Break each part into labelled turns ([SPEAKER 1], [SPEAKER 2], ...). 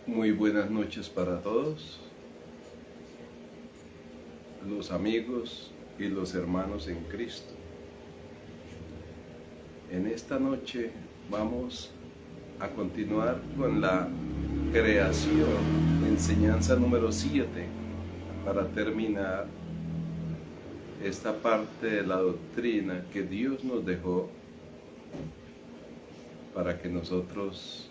[SPEAKER 1] Muy buenas noches para todos, los amigos y los hermanos en Cristo. En esta noche vamos a continuar con la creación, enseñanza número 7, para terminar esta parte de la doctrina que Dios nos dejó para que nosotros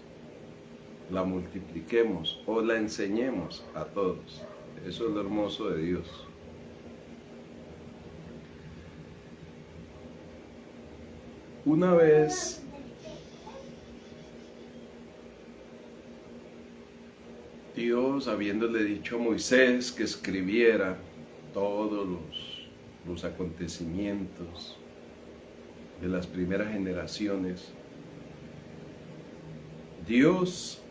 [SPEAKER 1] la multipliquemos o la enseñemos a todos. Eso es lo hermoso de Dios. Una vez Dios, habiéndole dicho a Moisés que escribiera todos los acontecimientos de las primeras generaciones, Dios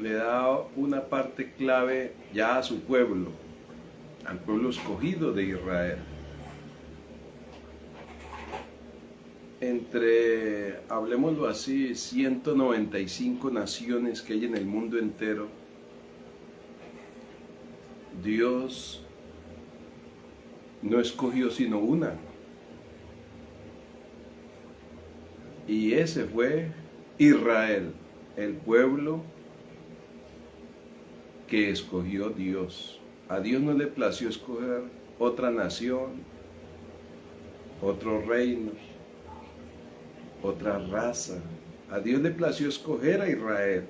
[SPEAKER 1] le da una parte clave ya a su pueblo, al pueblo escogido de Israel. Entre, hablemoslo así, 195 naciones que hay en el mundo entero, Dios no escogió sino una. Y ese fue Israel, el pueblo que escogió Dios. A Dios no le plació escoger otra nación, otro reino, otra raza. A Dios le plació escoger a Israel.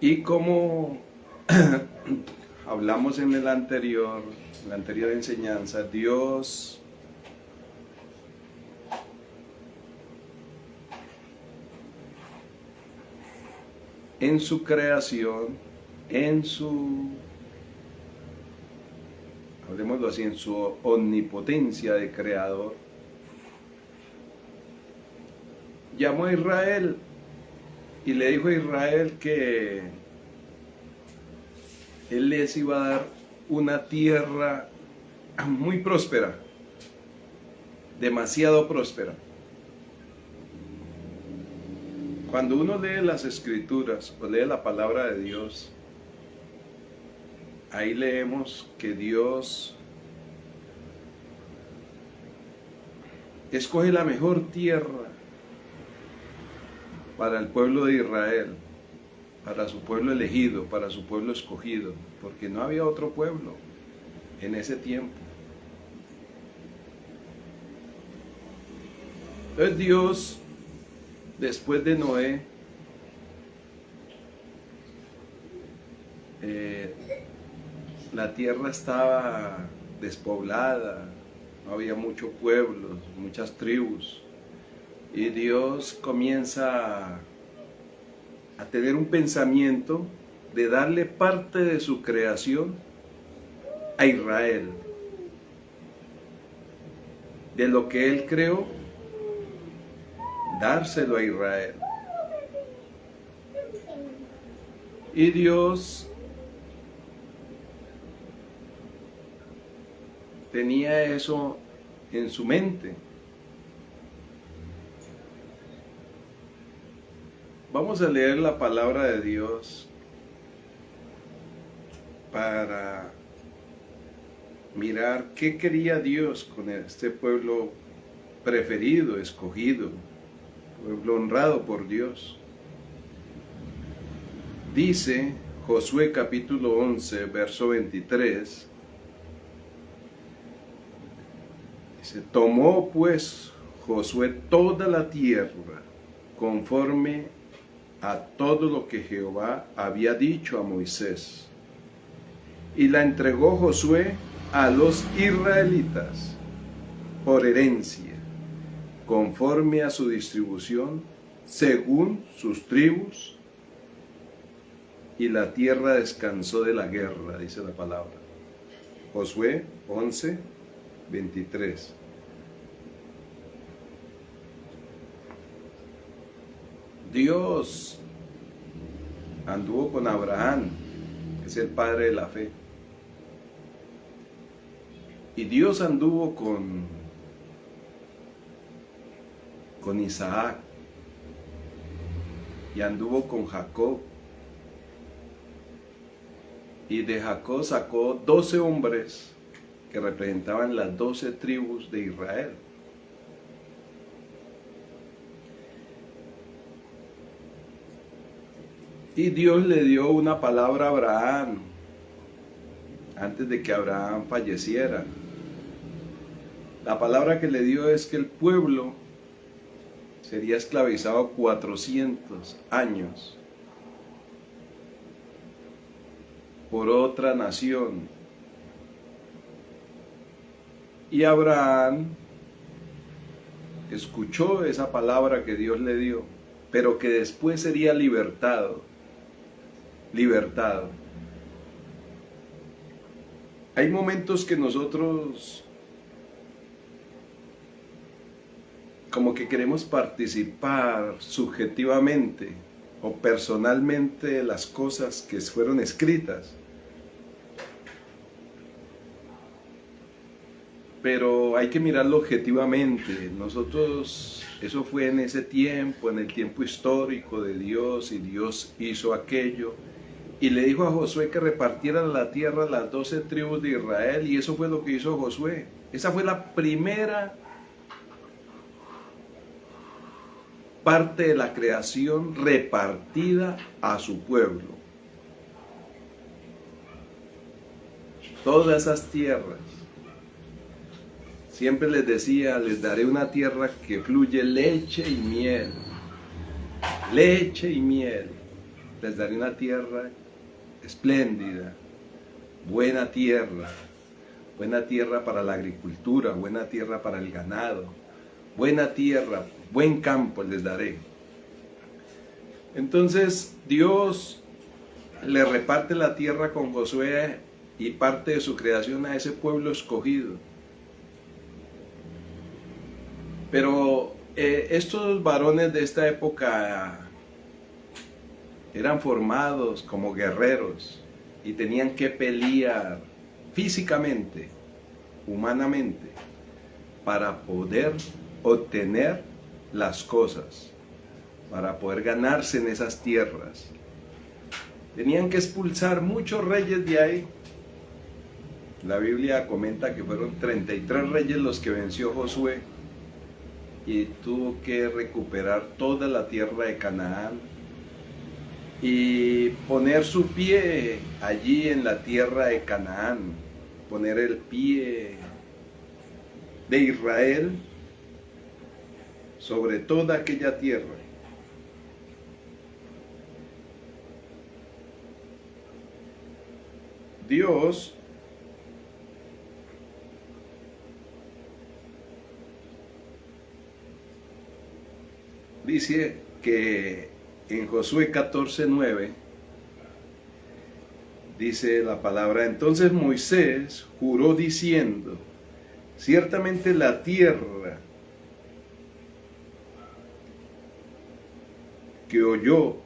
[SPEAKER 1] Y como hablamos en la anterior enseñanza, Dios en su creación, hablemoslo así, en su omnipotencia de creador, llamó a Israel y le dijo a Israel que Él les iba a dar una tierra muy próspera, demasiado próspera. Cuando uno lee las Escrituras o lee la palabra de Dios, ahí leemos que Dios escoge la mejor tierra para el pueblo de Israel, para su pueblo elegido, para su pueblo escogido, porque no había otro pueblo en ese tiempo. Entonces Dios, después de Noé, la tierra estaba despoblada, no había muchos pueblos, muchas tribus, y Dios comienza a tener un pensamiento de darle parte de su creación a Israel. De lo que Él creó, dárselo a Israel. Y Dios tenía eso en su mente. Vamos a leer la palabra de Dios para mirar qué quería Dios con este pueblo preferido, escogido, pueblo honrado por Dios. Dice Josué capítulo 11, verso 23, dice: tomó pues Josué toda la tierra conforme a todo lo que Jehová había dicho a Moisés, y la entregó Josué a los israelitas por herencia, conforme a su distribución, según sus tribus, y la tierra descansó de la guerra, dice la palabra. Josué 11, 23. Dios anduvo con Abraham, que es el padre de la fe. Y Dios anduvo con con Isaac y anduvo con Jacob. Y de Jacob sacó 12 hombres que representaban las 12 tribus de Israel. Y Dios le dio una palabra a Abraham antes de que Abraham falleciera. La palabra que le dio es que el pueblo sería esclavizado 400 años por otra nación. Y Abraham escuchó esa palabra que Dios le dio, pero que después sería libertado. Hay momentos que nosotros como que queremos participar subjetivamente o personalmente de las cosas que fueron escritas. Pero hay que mirarlo objetivamente. Nosotros, eso fue en ese tiempo, en el tiempo histórico de Dios, y Dios hizo aquello. Y le dijo a Josué que repartiera la tierra a las 12 tribus de Israel, y eso fue lo que hizo Josué. Esa fue la primera parte de la creación repartida a su pueblo. Todas esas tierras. Siempre les decía, les daré una tierra que fluye leche y miel. Leche y miel. Les daré una tierra espléndida, buena tierra para la agricultura, buena tierra para el ganado, buena tierra, buen campo les daré. Entonces Dios le reparte la tierra con Josué y parte de su creación a ese pueblo escogido. Pero estos varones de esta época eran formados como guerreros y tenían que pelear físicamente, humanamente, para poder obtener las cosas, para poder ganarse en esas tierras. Tenían que expulsar muchos reyes de ahí. La Biblia comenta que fueron 33 reyes los que venció Josué y tuvo que recuperar toda la tierra de Canaán y poner su pie allí en la tierra de Canaán, poner el pie de Israel sobre toda aquella tierra. Dios dice que en Josué 14:9 dice la palabra: entonces Moisés juró diciendo, ciertamente la tierra que oyó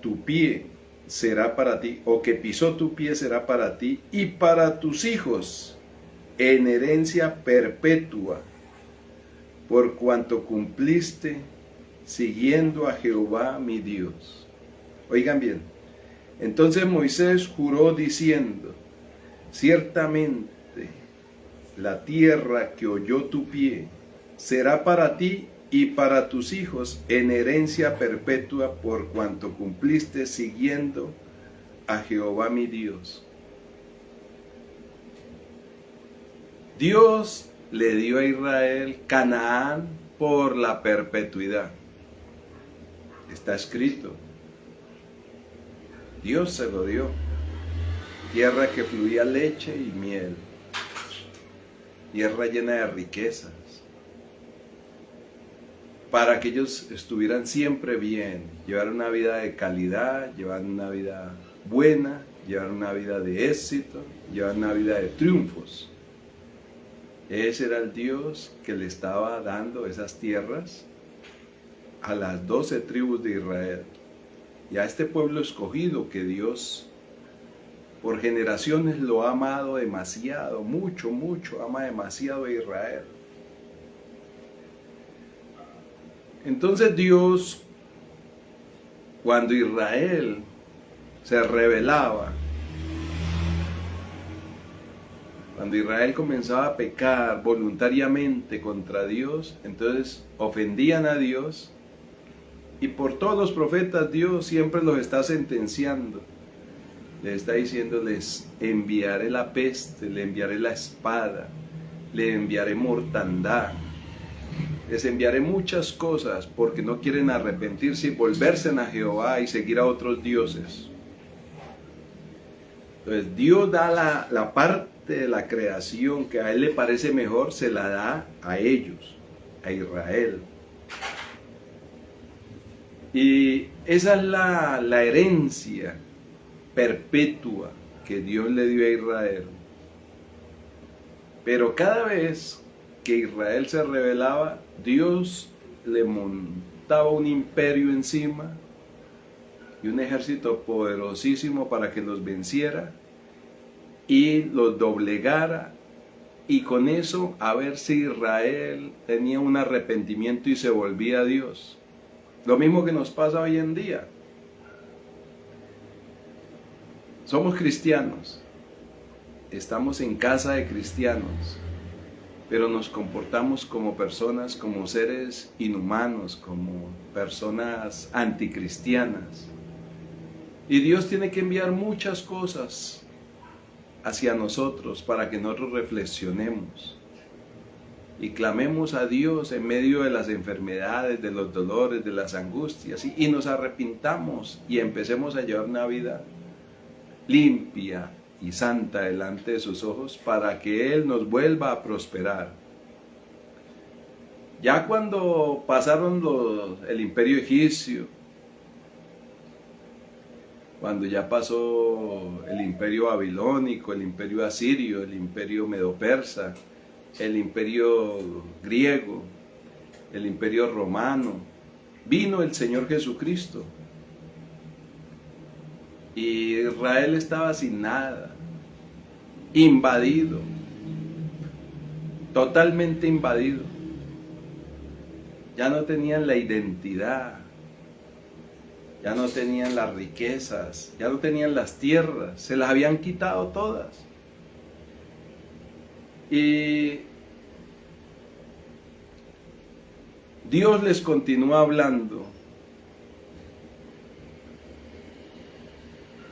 [SPEAKER 1] tu pie será para ti, o que pisó tu pie será para ti y para tus hijos en herencia perpetua, por cuanto cumpliste siguiendo a Jehová mi Dios. Oigan bien, entonces Moisés juró diciendo, ciertamente la tierra que oyó tu pie será para ti y para tus hijos en herencia perpetua, por cuanto cumpliste siguiendo a Jehová mi Dios. Dios le dio a Israel Canaán por la perpetuidad. Está escrito. Dios se lo dio. Tierra que fluía leche y miel. Tierra llena de riquezas. Para que ellos estuvieran siempre bien, llevar una vida de calidad, llevar una vida buena, llevar una vida de éxito, llevar una vida de triunfos. Ese era el Dios que le estaba dando esas tierras a las 12 tribus de Israel y a este pueblo escogido que Dios por generaciones lo ha amado demasiado, mucho, ama demasiado a Israel. Entonces Dios, cuando Israel se rebelaba, cuando Israel comenzaba a pecar voluntariamente contra Dios, entonces ofendían a Dios, y por todos los profetas Dios siempre los está sentenciando. Les está diciendo: les enviaré la peste, le enviaré la espada, le enviaré mortandad, les enviaré muchas cosas porque no quieren arrepentirse y volverse a Jehová y seguir a otros dioses. Entonces Dios da la parte de la creación que a Él le parece mejor, se la da a ellos, a Israel. Y esa es la herencia perpetua que Dios le dio a Israel. Pero cada vez que Israel se rebelaba, Dios le montaba un imperio encima y un ejército poderosísimo para que los venciera y los doblegara, y con eso a ver si Israel tenía un arrepentimiento y se volvía a Dios. Lo mismo que nos pasa hoy en día. Somos cristianos, estamos en casa de cristianos, pero nos comportamos como personas, como seres inhumanos, como personas anticristianas. Y Dios tiene que enviar muchas cosas hacia nosotros para que nosotros reflexionemos y clamemos a Dios en medio de las enfermedades, de los dolores, de las angustias, y nos arrepintamos y empecemos a llevar una vida limpia y santa delante de sus ojos para que Él nos vuelva a prosperar. Ya cuando pasaron el imperio egipcio, cuando ya pasó el imperio babilónico, el imperio asirio, el imperio medo-persa, el imperio griego, el imperio romano, vino el Señor Jesucristo. Y Israel estaba sin nada, invadido, totalmente invadido. Ya no tenían la identidad, ya no tenían las riquezas, ya no tenían las tierras, se las habían quitado todas. Y Dios les continúa hablando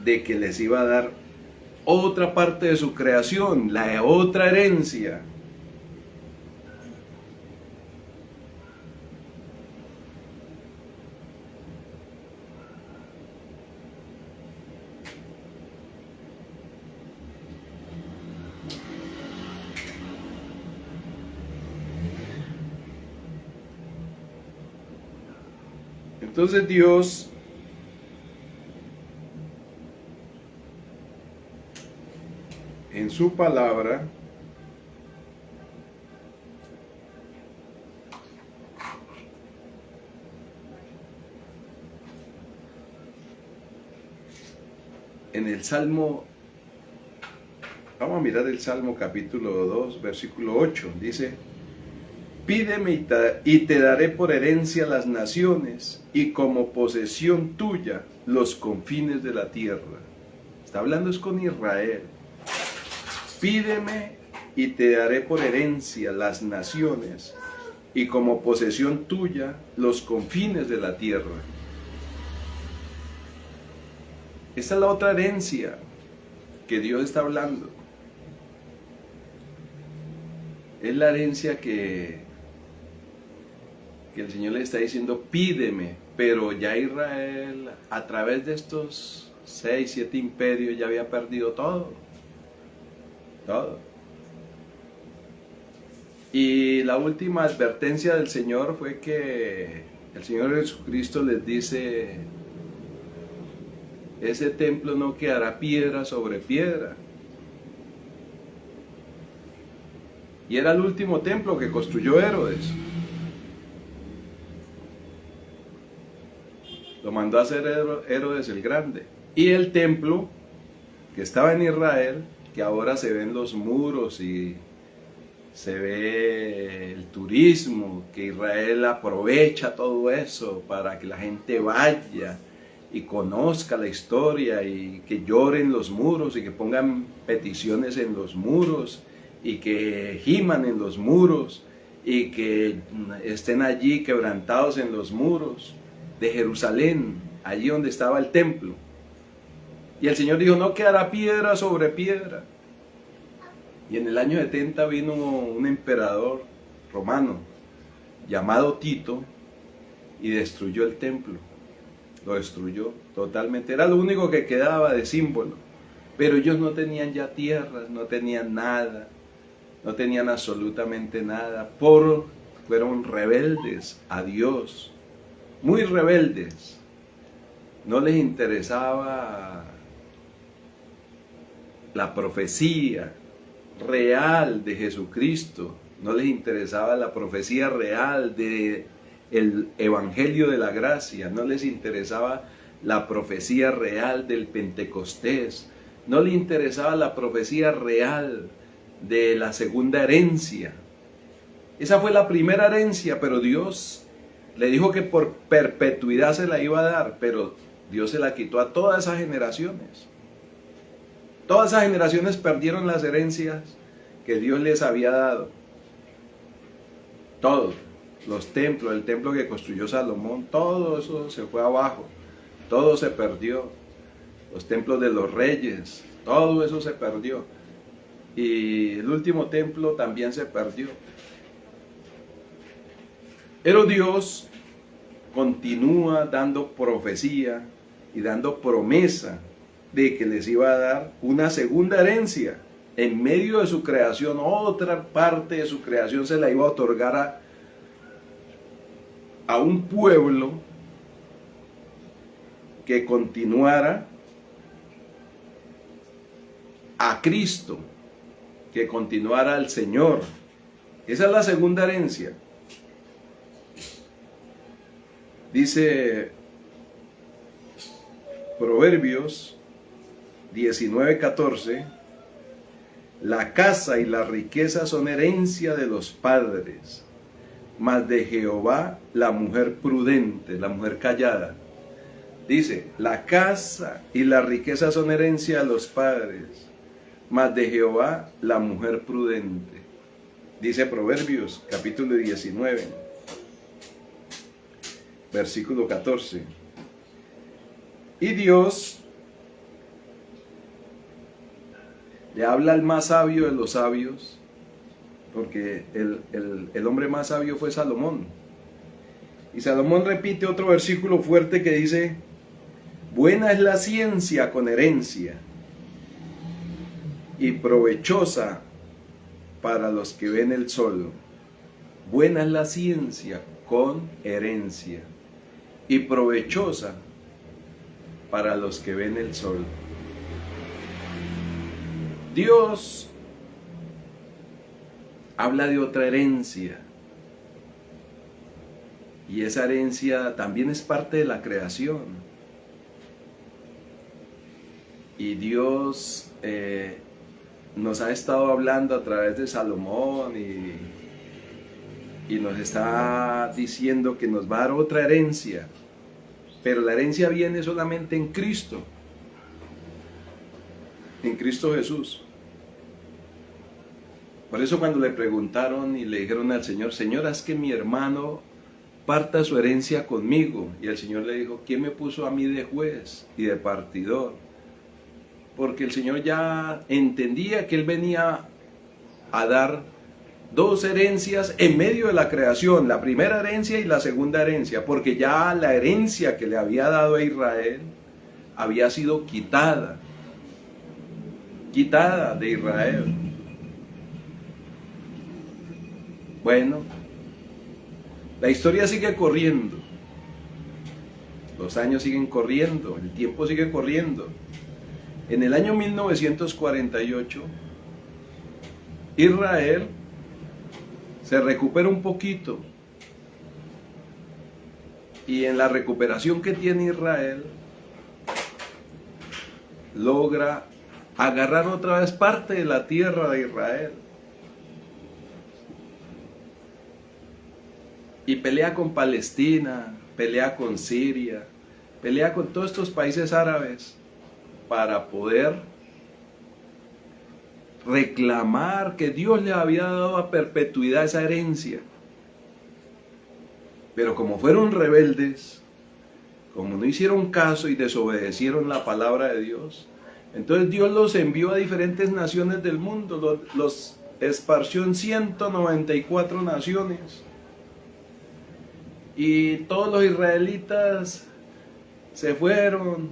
[SPEAKER 1] de que les iba a dar otra parte de su creación, la otra herencia. Entonces Dios en su palabra en el Salmo, vamos a mirar el Salmo capítulo 2, versículo 8, dice: pídeme y te daré por herencia las naciones y como posesión tuya los confines de la tierra. Está hablando es con Israel. Pídeme y te daré por herencia las naciones y como posesión tuya los confines de la tierra. Esta es la otra herencia que Dios está hablando. Es la herencia que el Señor le está diciendo: pídeme. Pero ya Israel, a través de estos 6, 7 imperios, ya había perdido todo. Todo. Y la última advertencia del Señor fue que el Señor Jesucristo les dice: ese templo no quedará piedra sobre piedra. Y era el último templo que construyó Herodes. Lo mandó a hacer Herodes el Grande. Y el templo que estaba en Israel, que ahora se ven los muros y se ve el turismo, que Israel aprovecha todo eso para que la gente vaya y conozca la historia y que lloren los muros y que pongan peticiones en los muros y que giman en los muros y que estén allí quebrantados en los muros de Jerusalén, allí donde estaba el templo. Y el Señor dijo, no quedará piedra sobre piedra. Y en el año 70 vino un emperador romano llamado Tito y destruyó el templo. Lo destruyó totalmente. Era lo único que quedaba de símbolo. Pero ellos no tenían ya tierras, no tenían nada, no tenían absolutamente nada. Fueron rebeldes a Dios, muy rebeldes. No les interesaba la profecía real de Jesucristo, no les interesaba la profecía real de el Evangelio de la Gracia, no les interesaba la profecía real del Pentecostés, no les interesaba la profecía real de la segunda herencia. Esa fue la primera herencia, pero Dios le dijo que por perpetuidad se la iba a dar, pero Dios se la quitó a todas esas generaciones. Todas esas generaciones perdieron las herencias que Dios les había dado. Todos, los templos, el templo que construyó Salomón, todo eso se fue abajo, todo se perdió. Los templos de los reyes, todo eso se perdió. Y el último templo también se perdió. Pero Dios continúa dando profecía y dando promesa de que les iba a dar una segunda herencia. En medio de su creación, otra parte de su creación se la iba a otorgar a un pueblo que continuara a Cristo, que continuara al Señor. Esa es la segunda herencia. Dice Proverbios 19:14, la casa y la riqueza son herencia de los padres, mas de Jehová la mujer prudente, la mujer callada. Dice, la casa y la riqueza son herencia de los padres, mas de Jehová la mujer prudente. Dice Proverbios capítulo 19, versículo 14. Y Dios le habla al más sabio de los sabios, porque el hombre más sabio fue Salomón. Y Salomón repite otro versículo fuerte que dice, buena es la ciencia con herencia y provechosa para los que ven el sol. Buena es la ciencia con herencia y provechosa para los que ven el sol. Dios habla de otra herencia, y esa herencia también es parte de la creación. Y Dios nos ha estado hablando a través de Salomón y nos está diciendo que nos va a dar otra herencia, pero la herencia viene solamente en Cristo Jesús. Por eso cuando le preguntaron y le dijeron al Señor, Señor, haz que mi hermano parta su herencia conmigo. Y el Señor le dijo, ¿quién me puso a mí de juez y de partidor? Porque el Señor ya entendía que Él venía a dar dos herencias en medio de la creación, la primera herencia y la segunda herencia, porque ya la herencia que le había dado a Israel había sido quitada de Israel. Bueno, la historia sigue corriendo, los años siguen corriendo, el tiempo sigue corriendo. En el año 1948, Israel se recupera un poquito, y en la recuperación que tiene Israel, logra agarrar otra vez parte de la tierra de Israel. y pelea con Palestina, pelea con Siria, pelea con todos estos países árabes para poder reclamar que Dios le había dado a perpetuidad esa herencia. Pero como fueron rebeldes, como no hicieron caso y desobedecieron la palabra de Dios, entonces Dios los envió a diferentes naciones del mundo, los esparció en 194 naciones. Y todos los israelitas se fueron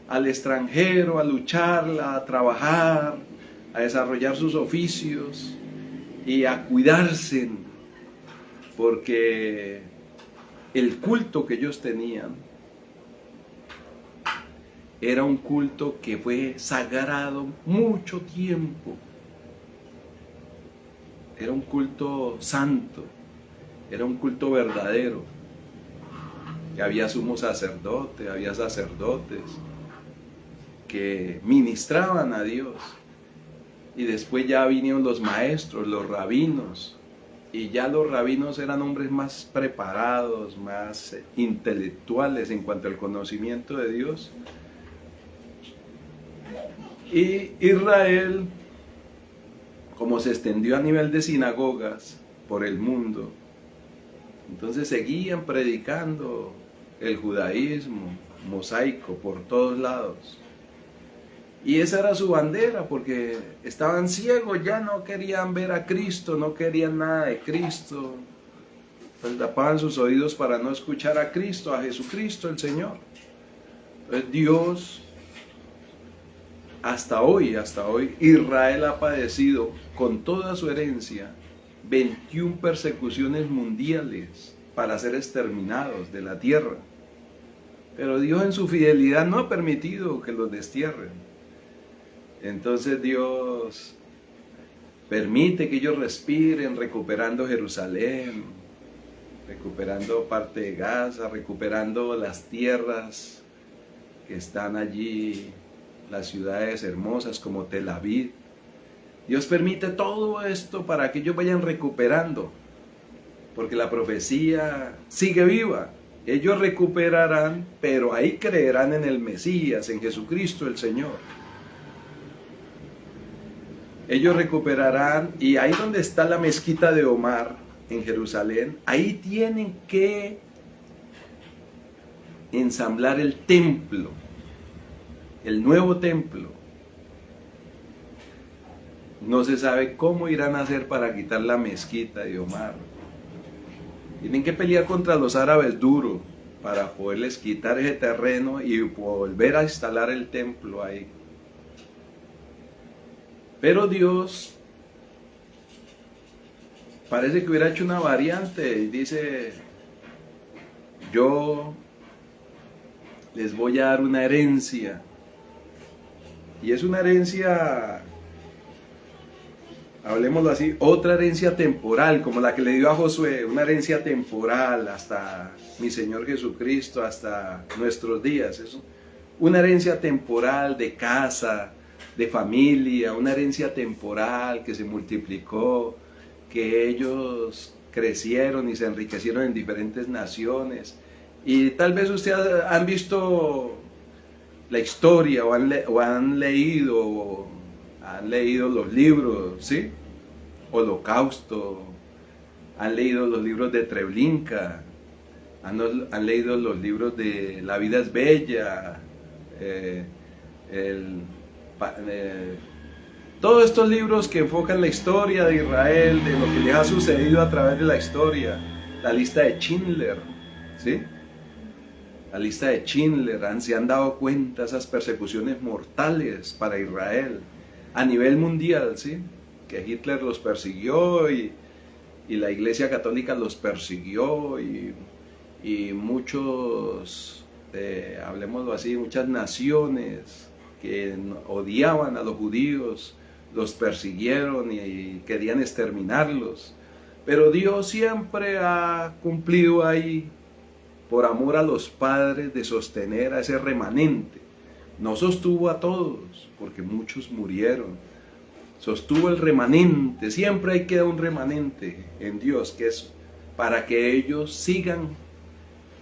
[SPEAKER 1] al extranjero a luchar, a trabajar, a desarrollar sus oficios y a cuidarse, porque el culto que ellos tenían era un culto que fue sagrado mucho tiempo. Era un culto santo, era un culto verdadero. Y había sumo sacerdote, había sacerdotes que ministraban a Dios. Y después ya vinieron los maestros, los rabinos. Y ya los rabinos eran hombres más preparados, más intelectuales en cuanto al conocimiento de Dios. Y Israel, como se extendió a nivel de sinagogas por el mundo, entonces seguían predicando el judaísmo mosaico por todos lados. Y esa era su bandera, porque estaban ciegos, ya no querían ver a Cristo, no querían nada de Cristo. Pues tapaban sus oídos para no escuchar a Cristo, a Jesucristo el Señor. Entonces Dios, hasta hoy, Israel ha padecido con toda su herencia 21 persecuciones mundiales para ser exterminados de la tierra. Pero Dios en su fidelidad no ha permitido que los destierren. Entonces Dios permite que ellos respiren, recuperando Jerusalén, recuperando parte de Gaza, recuperando las tierras que están allí, las ciudades hermosas como Tel Aviv. Dios permite todo esto para que ellos vayan recuperando, porque la profecía sigue viva. Ellos recuperarán, pero ahí creerán en el Mesías, en Jesucristo el Señor. Ellos recuperarán, y ahí donde está la mezquita de Omar, en Jerusalén, ahí tienen que ensamblar el templo, el nuevo templo. No se sabe cómo irán a hacer para quitar la mezquita de Omar. Tienen que pelear contra los árabes duro para poderles quitar ese terreno y volver a instalar el templo ahí. Pero Dios parece que hubiera hecho una variante y dice: yo les voy a dar una herencia. Y es una herencia, hablemoslo así, otra herencia temporal, como la que le dio a Josué, una herencia temporal hasta mi Señor Jesucristo, hasta nuestros días. Es una herencia temporal de casa, de familia, una herencia temporal que se multiplicó, que ellos crecieron y se enriquecieron en diferentes naciones. Y tal vez ustedes han visto la historia o han leído los libros, ¿sí? Holocausto, han leído los libros de Treblinka, han leído los libros de La vida es bella, todos estos libros que enfocan la historia de Israel, de lo que les ha sucedido a través de la historia, la lista de Schindler, ¿sí? La lista de Schindler, se han dado cuenta esas persecuciones mortales para Israel a nivel mundial, ¿sí? Que Hitler los persiguió y la Iglesia Católica los persiguió y muchos, hablemoslo así, muchas naciones que odiaban a los judíos, los persiguieron y querían exterminarlos. Pero Dios siempre ha cumplido ahí, por amor a los padres, de sostener a ese remanente. No sostuvo a todos, porque muchos murieron. Sostuvo el remanente. Siempre hay que dar un remanente en Dios, que es para que ellos sigan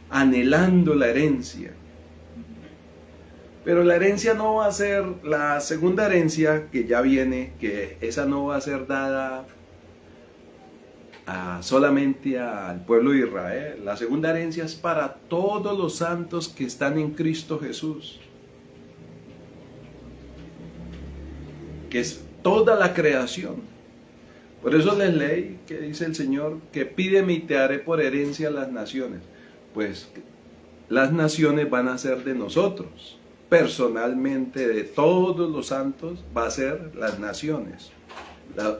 [SPEAKER 1] anhelando la herencia. Pero la herencia no va a ser, la segunda herencia que ya viene, que esa no va a ser dada solamente al pueblo de Israel. La segunda herencia es para todos los santos que están en Cristo Jesús, que es toda la creación. Por eso les leí que dice el Señor que pídeme y te haré por herencia a las naciones. Pues las naciones van a ser de nosotros. Personalmente, de todos los santos, va a ser las naciones.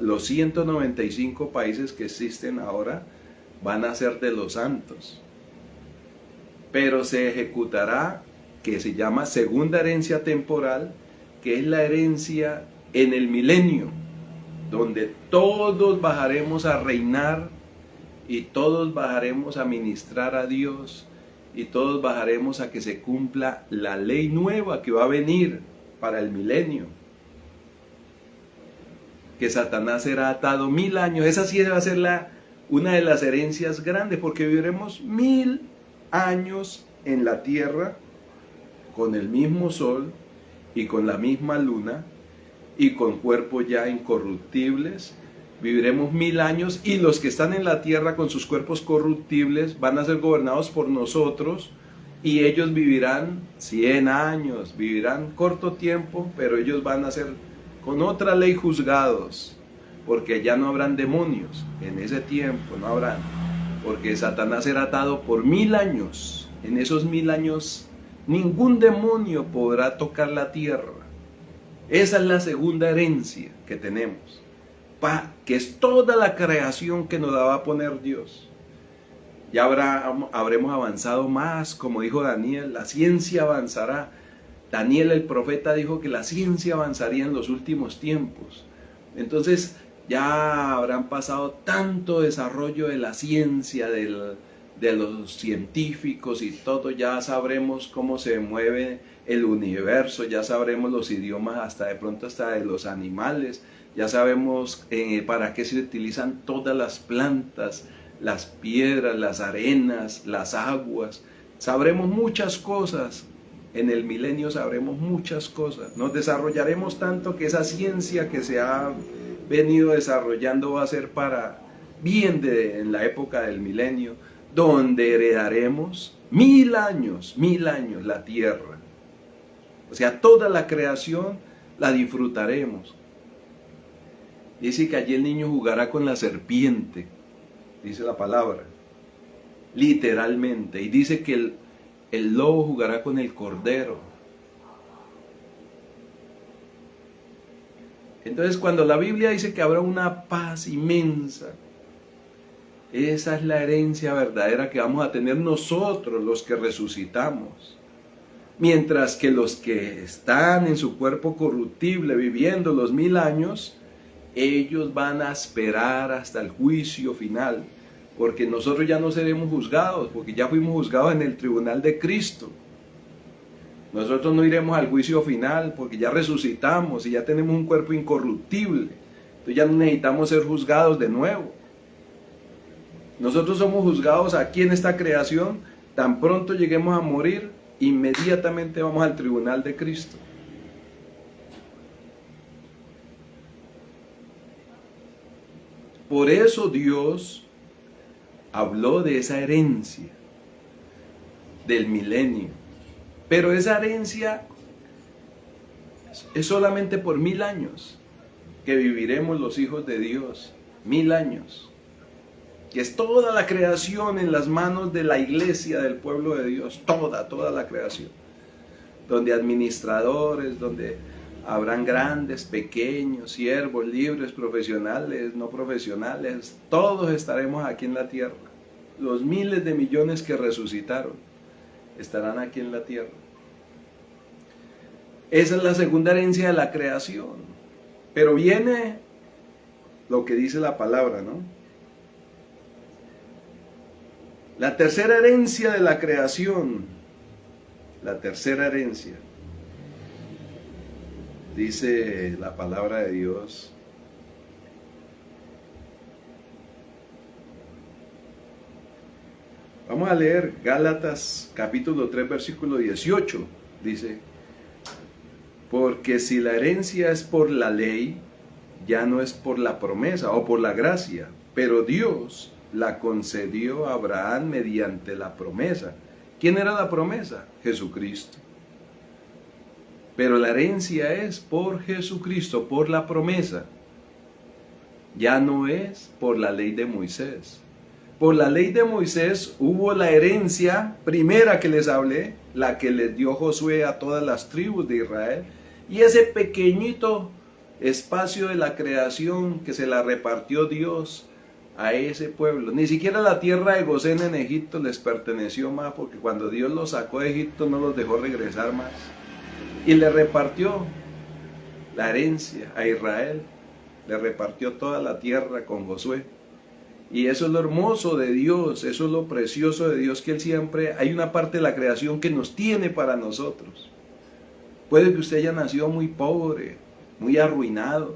[SPEAKER 1] Los 195 países que existen ahora van a ser de los santos. Pero se ejecutará, que se llama segunda herencia temporal, que es la herencia en el milenio, donde todos bajaremos a reinar y todos bajaremos a ministrar a Dios y todos bajaremos a que se cumpla la ley nueva que va a venir para el milenio. Que Satanás será atado 1000 años. Esa sí va a ser una de las herencias grandes, porque viviremos 1000 años en la tierra con el mismo sol y con la misma luna y con cuerpos ya incorruptibles. Viviremos 1000 años y los que están en la tierra con sus cuerpos corruptibles van a ser gobernados por nosotros y ellos vivirán 100 años, vivirán corto tiempo, pero ellos van a ser con otra ley juzgados, porque ya no habrán demonios, en ese tiempo no habrán, porque Satanás será atado por 1000 años. En esos 1000 años ningún demonio podrá tocar la tierra. Esa es la segunda herencia que tenemos, que es toda la creación que nos la va a poner Dios. Ya habremos avanzado más, como dijo Daniel, la ciencia avanzará. Daniel el profeta dijo que la ciencia avanzaría en los últimos tiempos. Entonces ya habrán pasado tanto desarrollo de la ciencia, de los científicos y todo, ya sabremos cómo se mueve el universo, ya sabremos los idiomas hasta de pronto hasta de los animales, ya sabemos para qué se utilizan todas las plantas, las piedras, las arenas, las aguas. Sabremos muchas cosas. En el milenio sabremos muchas cosas. Nos desarrollaremos tanto que esa ciencia que se ha venido desarrollando va a ser para bien en la época del milenio, donde heredaremos 1000 años la tierra. O sea, toda la creación la disfrutaremos. Dice que allí el niño jugará con la serpiente, dice la palabra, literalmente. Y dice que el lobo jugará con el cordero. Entonces, cuando la Biblia dice que habrá una paz inmensa, esa es la herencia verdadera que vamos a tener nosotros, los que resucitamos. Mientras que los que están en su cuerpo corruptible viviendo los 1000 años, ellos van a esperar hasta el juicio final, porque nosotros ya no seremos juzgados, porque ya fuimos juzgados en el tribunal de Cristo. Nosotros no iremos al juicio final, porque ya resucitamos y ya tenemos un cuerpo incorruptible. Entonces ya no necesitamos ser juzgados de nuevo. Nosotros somos juzgados aquí en esta creación, tan pronto lleguemos a morir, inmediatamente vamos al tribunal de Cristo. Por eso Dios habló de esa herencia del milenio. Pero esa herencia es solamente por 1000 años que viviremos los hijos de Dios. 1000 años. Que es toda la creación en las manos de la iglesia, del pueblo de Dios. Toda la creación. Donde administradores, donde habrán grandes, pequeños, siervos, libres, profesionales, no profesionales. Todos estaremos aquí en la tierra. Los miles de millones que resucitaron estarán aquí en la tierra. Esa es la segunda herencia de la creación. Pero viene lo que dice la palabra, ¿no? La tercera herencia de la creación. La tercera herencia. Dice la palabra de Dios. Vamos a leer Gálatas capítulo 3 versículo 18. Dice, porque si la herencia es por la ley, ya no es por la promesa o por la gracia, pero Dios la concedió a Abraham mediante la promesa. ¿Quién era la promesa? Jesucristo. Pero la herencia es por Jesucristo, por la promesa. Ya no es por la ley de Moisés. Por la ley de Moisés hubo la herencia primera que les hablé, la que les dio Josué a todas las tribus de Israel, y ese pequeñito espacio de la creación que se la repartió Dios a ese pueblo. Ni siquiera la tierra de Gosén en Egipto les perteneció más, porque cuando Dios los sacó de Egipto no los dejó regresar más. Y le repartió la herencia a Israel, le repartió toda la tierra con Josué. Y eso es lo hermoso de Dios, eso es lo precioso de Dios, que Él siempre, hay una parte de la creación que nos tiene para nosotros. Puede que usted haya nacido muy pobre, muy arruinado,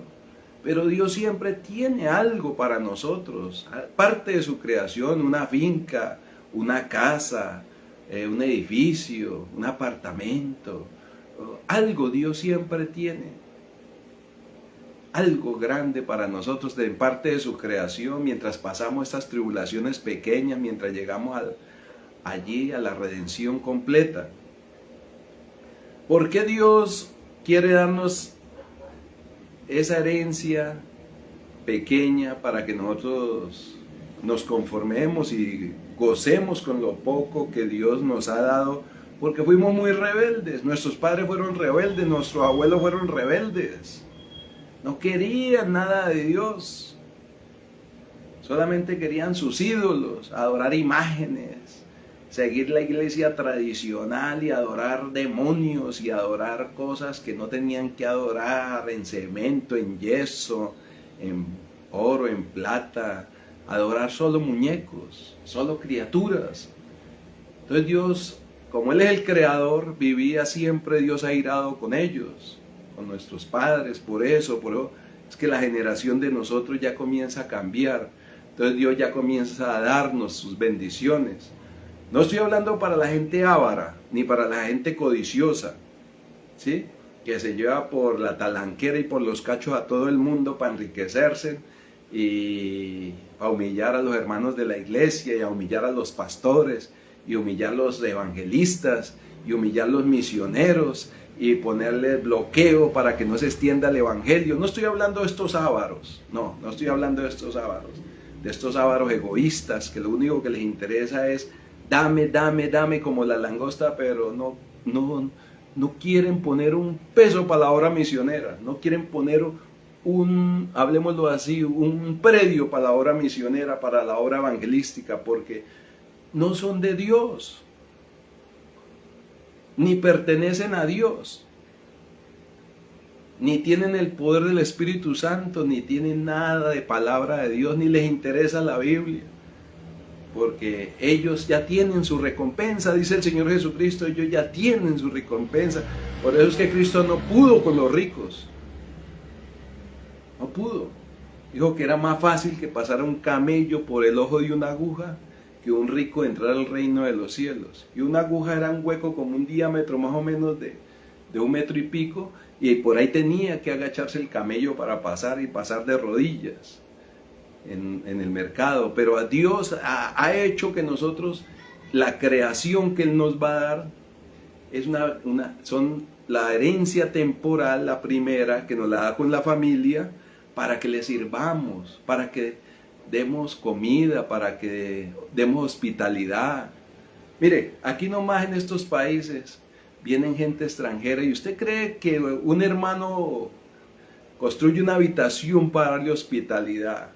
[SPEAKER 1] pero Dios siempre tiene algo para nosotros, parte de su creación, una finca, una casa, un edificio, un apartamento, algo Dios siempre tiene. Algo grande para nosotros de parte de su creación, mientras pasamos estas tribulaciones pequeñas, mientras llegamos allí a la redención completa. ¿Por qué Dios quiere darnos esa herencia pequeña para que nosotros nos conformemos y gocemos con lo poco que Dios nos ha dado? Porque fuimos muy rebeldes, nuestros padres fueron rebeldes, nuestros abuelos fueron rebeldes. No querían nada de Dios, solamente querían sus ídolos, adorar imágenes, seguir la iglesia tradicional y adorar demonios y adorar cosas que no tenían que adorar, en cemento, en yeso, en oro, en plata, adorar solo muñecos, solo criaturas. Entonces Dios, como Él es el creador, vivía siempre Dios airado con ellos, con nuestros padres. Por eso es que la generación de nosotros ya comienza a cambiar. Entonces Dios ya comienza a darnos sus bendiciones. No estoy hablando para la gente avara, ni para la gente codiciosa, ¿sí? Que se lleva por la talanquera y por los cachos a todo el mundo para enriquecerse y a humillar a los hermanos de la iglesia y a humillar a los pastores y humillar a los evangelistas y humillar a los misioneros y ponerle bloqueo para que no se extienda el evangelio. No estoy hablando de estos ávaros, no estoy hablando de estos ávaros egoístas que lo único que les interesa es dame, dame, dame como la langosta, pero no quieren poner un peso para la obra misionera, no quieren poner hablemoslo así, un predio para la obra misionera, para la obra evangelística, porque no son de Dios, ni pertenecen a Dios, ni tienen el poder del Espíritu Santo, ni tienen nada de palabra de Dios, ni les interesa la Biblia, porque ellos ya tienen su recompensa, dice el Señor Jesucristo, ellos ya tienen su recompensa. Por eso es que Cristo no pudo con los ricos, no pudo. Dijo que era más fácil que pasara un camello por el ojo de una aguja que un rico entrar al reino de los cielos. Y una aguja era un hueco como un diámetro más o menos de 1 metro y pico, y por ahí tenía que agacharse el camello para pasar y pasar de rodillas en el mercado. Pero a Dios ha hecho que nosotros, la creación que Él nos va a dar, es son la herencia temporal, la primera, que nos la da con la familia, para que le sirvamos, para que demos comida, para que demos hospitalidad. Mire, aquí nomás en estos países vienen gente extranjera y usted cree que un hermano construye una habitación para darle hospitalidad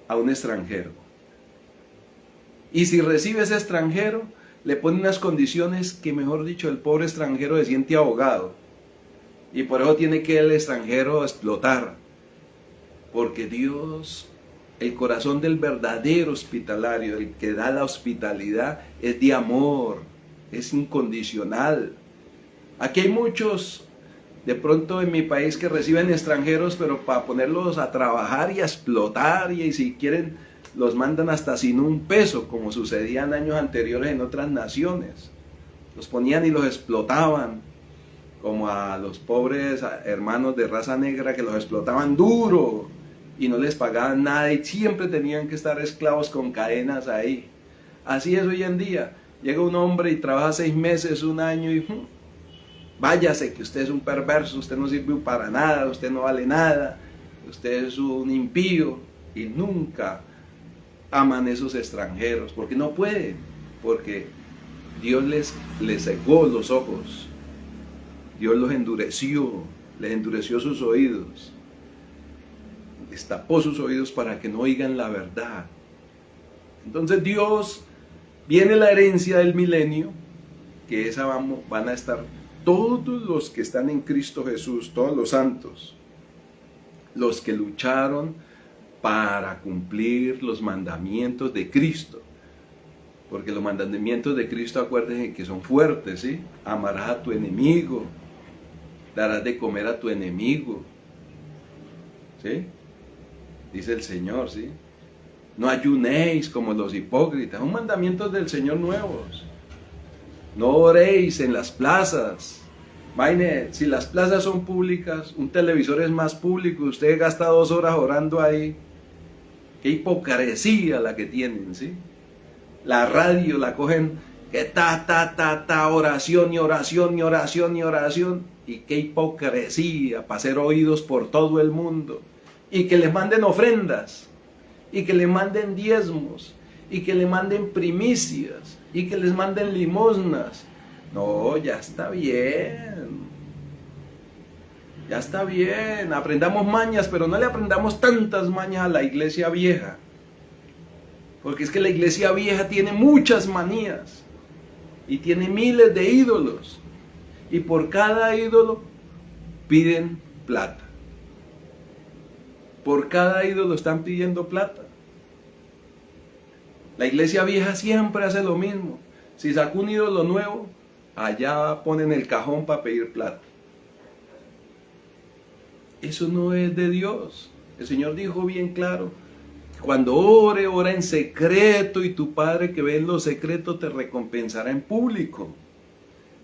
[SPEAKER 1] a un extranjero. Y si recibe ese extranjero, le pone unas condiciones que, mejor dicho, el pobre extranjero se siente ahogado. Y por eso tiene que el extranjero explotar. Porque Dios, el corazón del verdadero hospitalario, el que da la hospitalidad, es de amor, es incondicional. Aquí hay muchos, de pronto en mi país, que reciben extranjeros, pero para ponerlos a trabajar y a explotar, y si quieren los mandan hasta sin un peso, como sucedía en años anteriores en otras naciones. Los ponían y los explotaban, como a los pobres hermanos de raza negra que los explotaban duro y no les pagaban nada y siempre tenían que estar esclavos con cadenas ahí. Así es hoy en día. Llega un hombre y trabaja 6 meses, un año y váyase, que usted es un perverso, usted no sirve para nada, usted no vale nada, usted es un impío, y nunca aman esos extranjeros, porque no pueden, porque Dios les cegó los ojos, Dios los endureció, les endureció sus oídos, destapó sus oídos para que no oigan la verdad. Entonces Dios, viene la herencia del milenio, que esa van a estar todos los que están en Cristo Jesús, todos los santos, los que lucharon para cumplir los mandamientos de Cristo. Porque los mandamientos de Cristo, acuérdense que son fuertes, ¿sí? Amarás a tu enemigo, darás de comer a tu enemigo, ¿sí? Dice el Señor, ¿sí? No ayunéis como los hipócritas, son mandamientos del Señor nuevos. No oréis en las plazas. Imagínese, si las plazas son públicas, un televisor es más público, usted gasta 2 horas orando ahí. Qué hipocresía la que tienen, ¿sí? La radio la cogen, que oración y oración y oración y oración. Y qué hipocresía para hacer oídos por todo el mundo. Y que les manden ofrendas, y que les manden diezmos, y que le manden primicias, y que les manden limosnas. No, ya está bien. Ya está bien. Aprendamos mañas, pero no le aprendamos tantas mañas a la iglesia vieja. Porque es que la iglesia vieja tiene muchas manías. Y tiene miles de ídolos. Y por cada ídolo piden plata. Por cada ídolo están pidiendo plata. La iglesia vieja siempre hace lo mismo. Si sacó un ídolo nuevo, allá ponen el cajón para pedir plata. Eso no es de Dios. El Señor dijo bien claro, cuando ora en secreto, y tu Padre que ve en lo secreto te recompensará en público.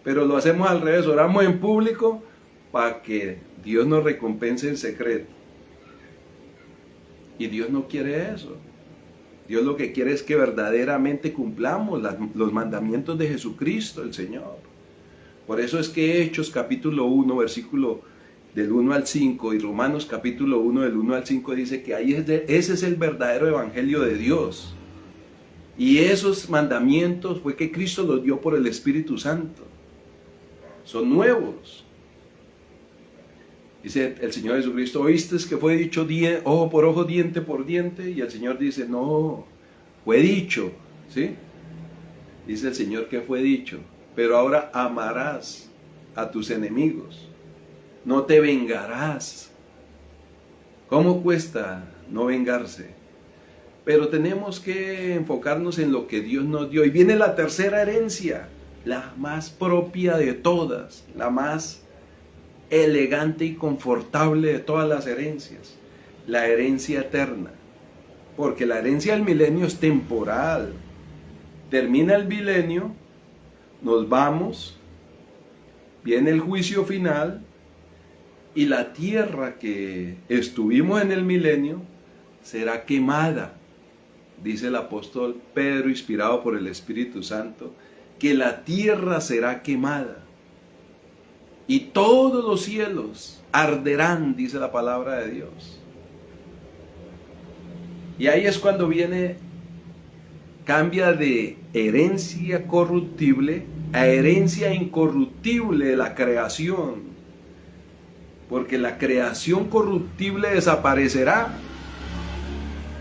[SPEAKER 1] Pero lo hacemos al revés, oramos en público para que Dios nos recompense en secreto. Y Dios no quiere eso. Dios lo que quiere es que verdaderamente cumplamos los mandamientos de Jesucristo, el Señor. Por eso es que Hechos capítulo 1, versículo del 1 al 5, y Romanos capítulo 1, del 1 al 5, dice que ese es el verdadero evangelio de Dios. Y esos mandamientos fue que Cristo los dio por el Espíritu Santo. Son nuevos. Dice el Señor Jesucristo, ¿oíste que fue dicho ojo por ojo, diente por diente? Y el Señor dice, no, fue dicho, ¿sí? Dice el Señor que fue dicho, pero ahora amarás a tus enemigos, no te vengarás. ¿Cómo cuesta no vengarse? Pero tenemos que enfocarnos en lo que Dios nos dio. Y viene la tercera herencia, la más propia de todas, la más elegante y confortable de todas las herencias, la herencia eterna. Porque la herencia del milenio es temporal. Termina el milenio, nos vamos, viene el juicio final, y la tierra que estuvimos en el milenio será quemada. Dice el apóstol Pedro, inspirado por el Espíritu Santo, que la tierra será quemada. Y todos los cielos arderán, dice la palabra de Dios. Y ahí es cuando cambia de herencia corruptible a herencia incorruptible de la creación. Porque la creación corruptible desaparecerá.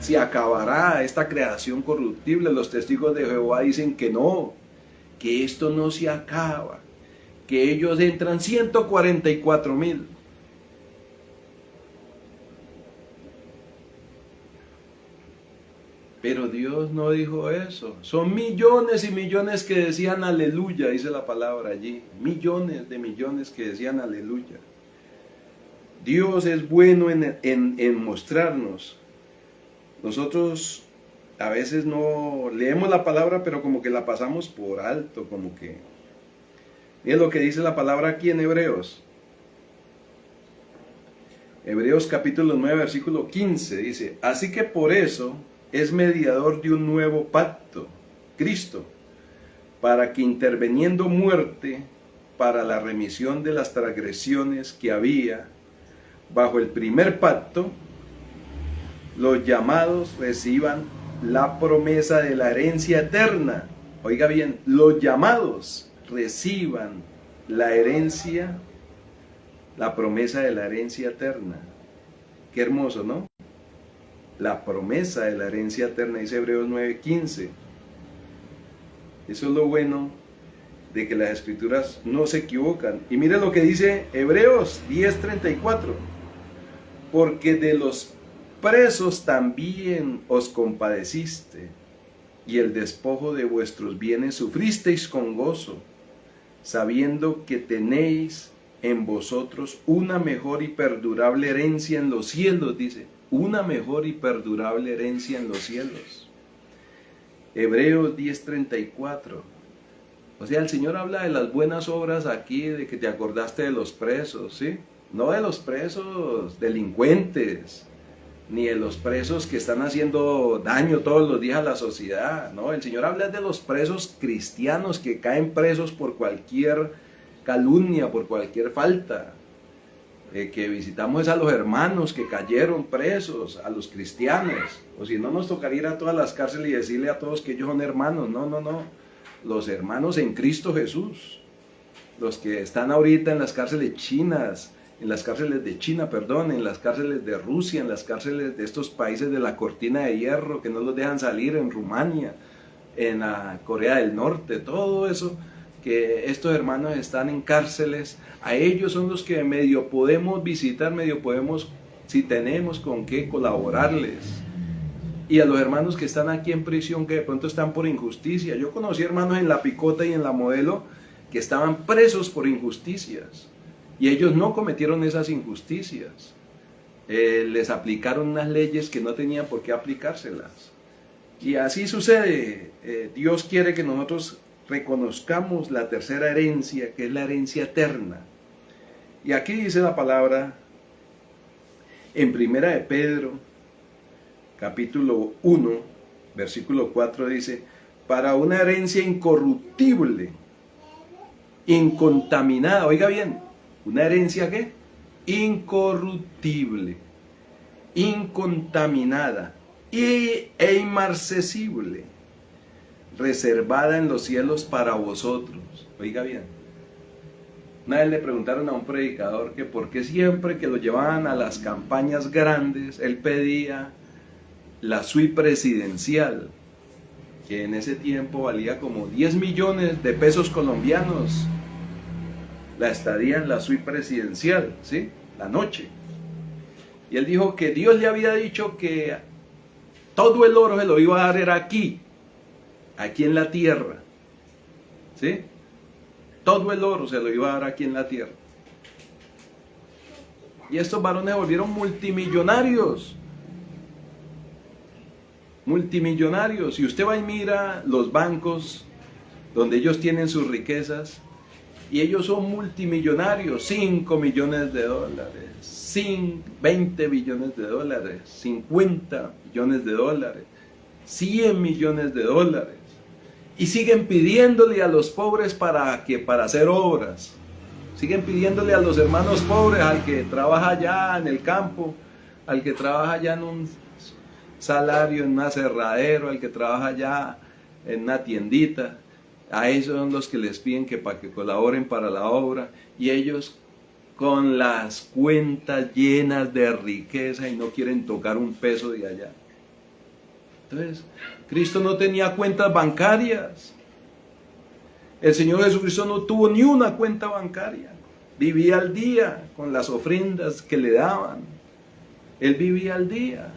[SPEAKER 1] Se acabará esta creación corruptible. Los testigos de Jehová dicen que no, que esto no se acaba, que ellos entran 144,000. Pero Dios no dijo eso. Son millones y millones que decían aleluya, dice la palabra allí. Millones de millones que decían aleluya. Dios es bueno en mostrarnos. Nosotros a veces no leemos la palabra, pero como que la pasamos por alto, como que... Miren lo que dice la palabra aquí en Hebreos. Hebreos capítulo 9, versículo 15, dice: así que por eso es mediador de un nuevo pacto, Cristo, para que interviniendo muerte para la remisión de las transgresiones que había bajo el primer pacto, los llamados reciban la promesa de la herencia eterna. Oiga bien, los llamados reciban la herencia, la promesa de la herencia eterna. Qué hermoso, ¿no? La promesa de la herencia eterna, dice Hebreos 9:15. Eso es lo bueno de que las escrituras no se equivocan. Y mire lo que dice Hebreos 10:34. Porque de los presos también os compadeciste, y el despojo de vuestros bienes sufristeis con gozo, sabiendo que tenéis en vosotros una mejor y perdurable herencia en los cielos, dice, una mejor y perdurable herencia en los cielos. Hebreos 10:34. O sea, el Señor habla de las buenas obras aquí, de que te acordaste de los presos, ¿sí? No de los presos delincuentes, ni de los presos que están haciendo daño todos los días a la sociedad. No, el Señor habla de los presos cristianos que caen presos por cualquier calumnia, por cualquier falta. Que visitamos a los hermanos que cayeron presos, a los cristianos. O si no, nos tocaría ir a todas las cárceles y decirle a todos que ellos son hermanos. No, no, no. Los hermanos en Cristo Jesús. Los que están ahorita en las cárceles chinas, en las cárceles de China, perdón, en las cárceles de Rusia, en las cárceles de estos países de la cortina de hierro que no los dejan salir, en Rumania, en la Corea del Norte, todo eso, que estos hermanos están en cárceles, a ellos son los que medio podemos visitar, medio podemos, si tenemos con qué colaborarles. Y a los hermanos que están aquí en prisión, que de pronto están por injusticia. Yo conocí hermanos en La Picota y en La Modelo que estaban presos por injusticias. Y ellos no cometieron esas injusticias. Les aplicaron unas leyes que no tenían por qué aplicárselas. Y así sucede. Dios quiere que nosotros reconozcamos la tercera herencia, que es la herencia eterna. Y aquí dice la palabra, en Primera de Pedro, capítulo 1, versículo 4, dice: para una herencia incorruptible, incontaminada. Oiga bien, ¿una herencia qué? Incorruptible, incontaminada e inmarcesible, reservada en los cielos para vosotros. Oiga bien, una vez le preguntaron a un predicador que por qué siempre que lo llevaban a las campañas grandes, él pedía la suite presidencial, que en ese tiempo valía como 10 millones de pesos colombianos, la estadía en la suite presidencial, ¿sí? La noche. Y él dijo que Dios le había dicho que todo el oro se lo iba a dar era aquí en la tierra, ¿sí? Todo el oro se lo iba a dar aquí en la tierra. Y estos varones se volvieron multimillonarios. Multimillonarios. Y usted va y mira los bancos donde ellos tienen sus riquezas, y ellos son multimillonarios, 5 millones de dólares, 20 billones de dólares, 50 millones de dólares, 100 millones de dólares. Y siguen pidiéndole a los pobres para hacer obras. Siguen pidiéndole a los hermanos pobres, al que trabaja allá en el campo, al que trabaja allá en un salario, en un aserradero, al que trabaja allá en una tiendita. A esos son los que les piden que para que colaboren para la obra, y ellos con las cuentas llenas de riqueza y no quieren tocar un peso de allá. Entonces, Cristo no tenía cuentas bancarias. El Señor Jesucristo no tuvo ni una cuenta bancaria. Vivía al día con las ofrendas que le daban. Él vivía al día.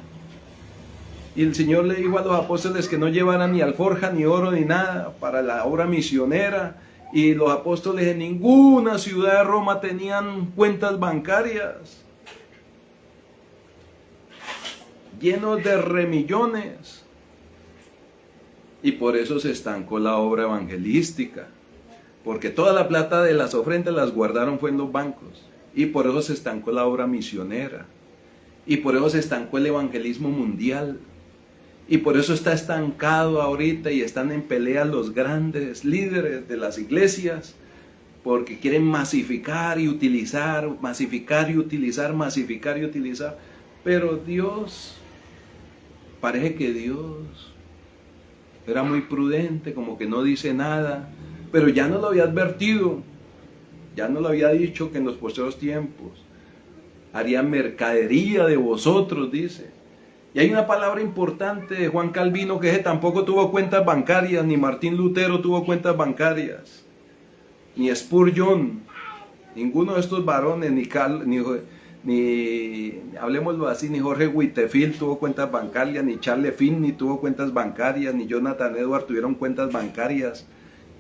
[SPEAKER 1] Y el Señor le dijo a los apóstoles que no llevaran ni alforja, ni oro, ni nada para la obra misionera. Y los apóstoles en ninguna ciudad de Roma tenían cuentas bancarias. Llenos de remillones. Y por eso se estancó la obra evangelística. Porque toda la plata de las ofrendas las guardaron fue en los bancos. Y por eso se estancó la obra misionera. Y por eso se estancó el evangelismo mundial. Y por eso está estancado ahorita y están en pelea los grandes líderes de las iglesias. Porque quieren masificar y utilizar, masificar y utilizar, masificar y utilizar. Pero Dios, parece que Dios era muy prudente, como que no dice nada. Pero ya nos lo había advertido, ya nos lo había dicho que en los postreros tiempos haría mercadería de vosotros, dice. Y hay una palabra importante de Juan Calvino, que tampoco tuvo cuentas bancarias, ni Martín Lutero tuvo cuentas bancarias, ni Spurgeon, ninguno de estos varones, ni hablemoslo así, ni Jorge Whitefield tuvo cuentas bancarias, ni Charles Finney tuvo cuentas bancarias, ni Jonathan Edwards tuvieron cuentas bancarias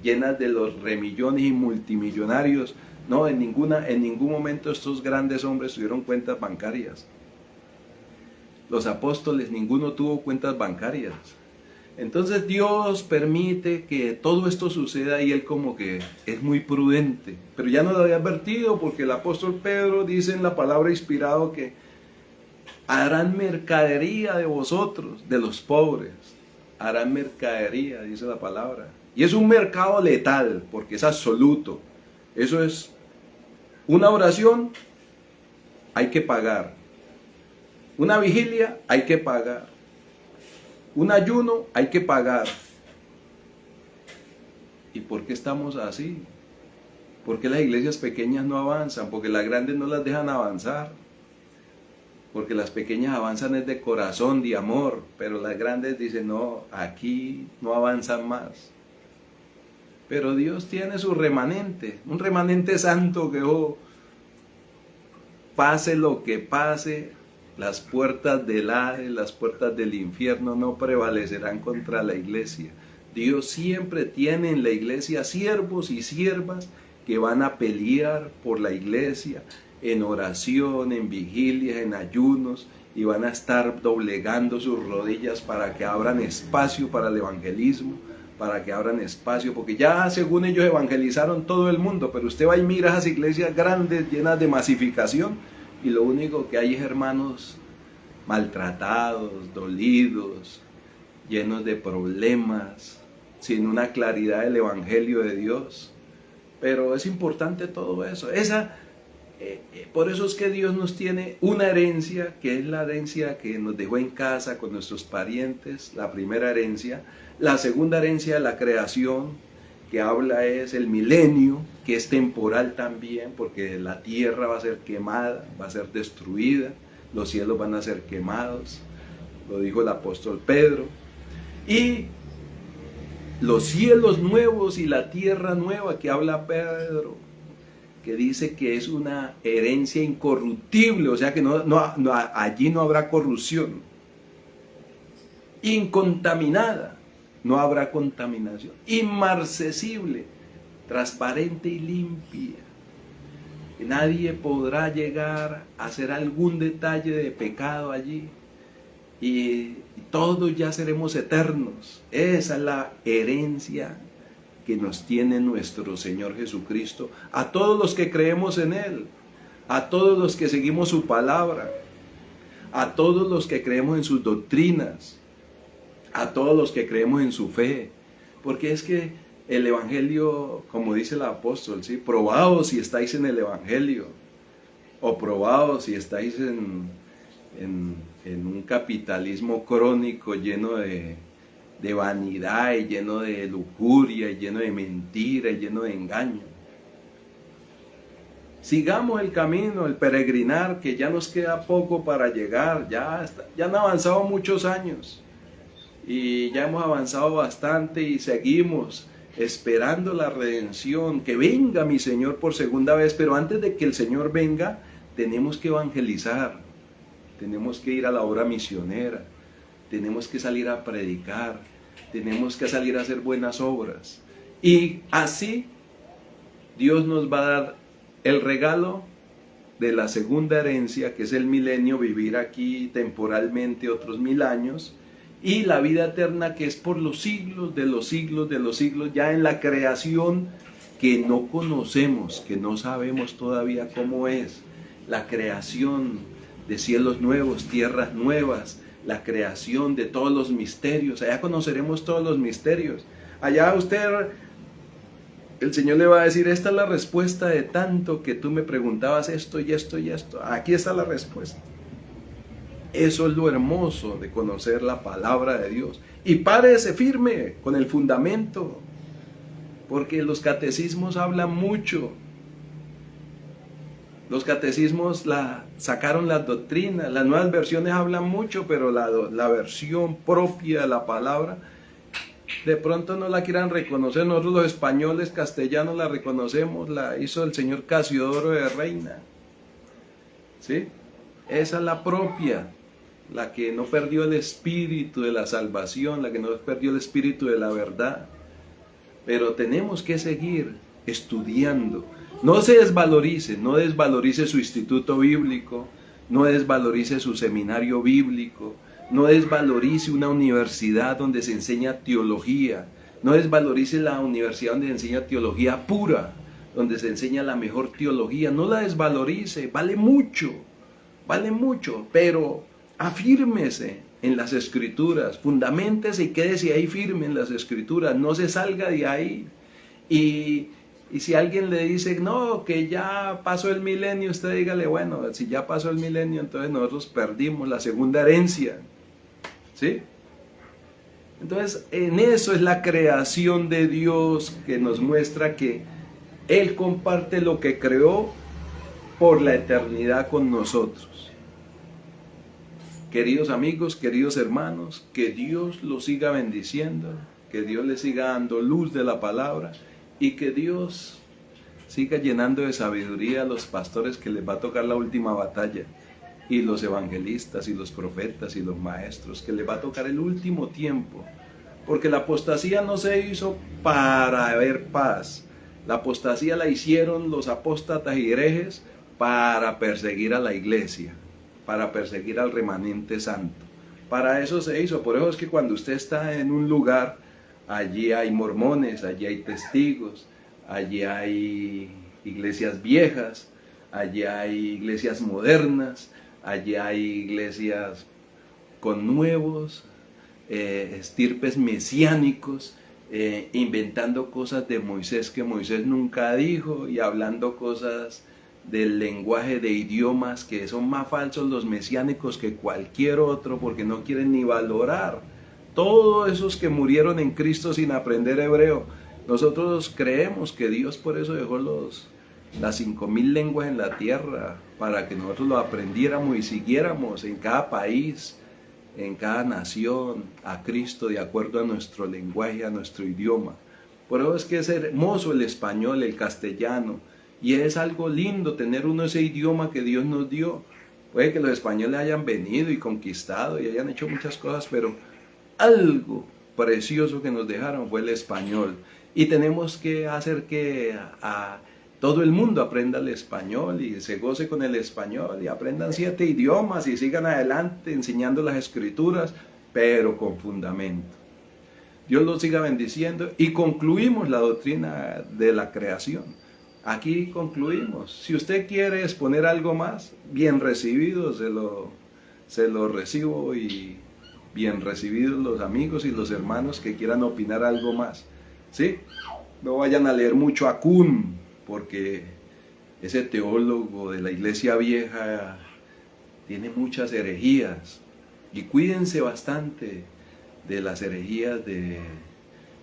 [SPEAKER 1] llenas de los remillones y multimillonarios. No, en ningún momento estos grandes hombres tuvieron cuentas bancarias. Los apóstoles, ninguno tuvo cuentas bancarias. Entonces Dios permite que todo esto suceda y Él como que es muy prudente. Pero ya nos lo había advertido, porque el apóstol Pedro dice en la palabra inspirado que harán mercadería de vosotros, de los pobres. Harán mercadería, dice la palabra. Y es un mercado letal, porque es absoluto. Eso es una oración, hay que pagar. Una vigilia, hay que pagar. Un ayuno, hay que pagar. ¿Y por qué estamos así? ¿Por qué las iglesias pequeñas no avanzan? Porque las grandes no las dejan avanzar. Porque las pequeñas avanzan es de corazón, de amor. Pero las grandes dicen, no, aquí no avanzan más. Pero Dios tiene su remanente, un remanente santo que pase lo que pase, las puertas del Hades, las puertas del infierno no prevalecerán contra la iglesia. Dios siempre tiene en la iglesia siervos y siervas que van a pelear por la iglesia en oración, en vigilias, en ayunos, y van a estar doblegando sus rodillas para que abran espacio para el evangelismo, para que abran espacio, porque ya según ellos evangelizaron todo el mundo, pero usted va y mira esas iglesias grandes llenas de masificación y lo único que hay es hermanos maltratados, dolidos, llenos de problemas, sin una claridad del evangelio de Dios. Pero es importante todo eso. Por eso es que Dios nos tiene una herencia, que es la herencia que nos dejó en casa con nuestros parientes, la primera herencia. La segunda herencia de la creación, que habla es el milenio, que es temporal también, porque la tierra va a ser quemada, va a ser destruida, los cielos van a ser quemados, lo dijo el apóstol Pedro. Y los cielos nuevos y la tierra nueva que habla Pedro, que dice que es una herencia incorruptible, o sea que allí no habrá corrupción, incontaminada, no habrá contaminación, inmarcesible, transparente y limpia. Nadie podrá llegar a hacer algún detalle de pecado allí. Y todos ya seremos eternos. Esa es la herencia que nos tiene nuestro Señor Jesucristo. A todos los que creemos en Él, a todos los que seguimos su palabra, a todos los que creemos en sus doctrinas, a todos los que creemos en su fe. Porque es que el Evangelio, como dice el apóstol, ¿sí? Probaos si estáis en el Evangelio, o probaos si estáis en un capitalismo crónico lleno de vanidad, y lleno de lujuria, y lleno de mentira, y lleno de engaño. Sigamos el camino, el peregrinar, que ya nos queda poco para llegar. Ya han avanzado muchos años y ya hemos avanzado bastante y seguimos esperando la redención, que venga mi Señor por segunda vez. Pero antes de que el Señor venga, tenemos que evangelizar, tenemos que ir a la obra misionera, tenemos que salir a predicar, tenemos que salir a hacer buenas obras. Y así Dios nos va a dar el regalo de la segunda herencia, que es el milenio, vivir aquí temporalmente otros 1000 años, y la vida eterna que es por los siglos de los siglos de los siglos, ya en la creación que no conocemos, que no sabemos todavía cómo es, la creación de cielos nuevos, tierras nuevas, la creación de todos los misterios. Allá conoceremos todos los misterios. Allá el Señor le va a decir, esta es la respuesta de tanto que tú me preguntabas esto y esto y esto. Aquí está la respuesta. Eso es lo hermoso de conocer la palabra de Dios. Y párese firme con el fundamento, porque los catecismos hablan mucho. Los catecismos sacaron las doctrinas, las nuevas versiones hablan mucho, pero la versión propia de la palabra, de pronto no la quieran reconocer. Nosotros los españoles castellanos la reconocemos, la hizo el señor Casiodoro de Reina. ¿Sí? Esa es la propia, la que no perdió el espíritu de la salvación, la que no perdió el espíritu de la verdad. Pero tenemos que seguir estudiando. No se desvalorice, no desvalorice su instituto bíblico, no desvalorice su seminario bíblico, no desvalorice una universidad donde se enseña teología, no desvalorice la universidad donde se enseña teología pura, donde se enseña la mejor teología, no la desvalorice, vale mucho, pero afírmese en las escrituras, fundaméntese y quédese ahí firme en las escrituras, no se salga de ahí. Y si alguien le dice, no, que ya pasó el milenio, usted dígale, bueno, si ya pasó el milenio, entonces nosotros perdimos la segunda herencia. ¿Sí? Entonces, en eso es la creación de Dios, que nos muestra que Él comparte lo que creó por la eternidad con nosotros. Queridos amigos, queridos hermanos, que Dios los siga bendiciendo, que Dios les siga dando luz de la palabra y que Dios siga llenando de sabiduría a los pastores que les va a tocar la última batalla, y los evangelistas y los profetas y los maestros que les va a tocar el último tiempo, porque la apostasía no se hizo para haber paz. La apostasía la hicieron los apóstatas y herejes para perseguir a la iglesia, para perseguir al remanente santo. Para eso se hizo. Por eso es que cuando usted está en un lugar, allí hay mormones, allí hay testigos, allí hay iglesias viejas, allí hay iglesias modernas, allí hay iglesias con nuevos estirpes mesiánicos, inventando cosas de Moisés que Moisés nunca dijo, y hablando cosas del lenguaje de idiomas que son más falsos los mesiánicos que cualquier otro, porque no quieren ni valorar todos esos que murieron en Cristo sin aprender hebreo. Nosotros creemos que Dios por eso dejó las 5000 lenguas en la tierra, para que nosotros lo aprendiéramos y siguiéramos en cada país, en cada nación, a Cristo de acuerdo a nuestro lenguaje, a nuestro idioma. Por eso es que es hermoso el español, el castellano, y es algo lindo tener uno ese idioma que Dios nos dio. Puede que los españoles hayan venido y conquistado y hayan hecho muchas cosas, pero algo precioso que nos dejaron fue el español. Y tenemos que hacer que a todo el mundo aprenda el español y se goce con el español y aprendan 7 idiomas y sigan adelante enseñando las escrituras, pero con fundamento. Dios los siga bendiciendo y concluimos la doctrina de la creación. Aquí concluimos. Si usted quiere exponer algo más, bien recibido, se lo recibo, y bien recibidos los amigos y los hermanos que quieran opinar algo más. ¿Sí? No vayan a leer mucho a Kuhn, porque ese teólogo de la iglesia vieja tiene muchas herejías, y cuídense bastante de las herejías de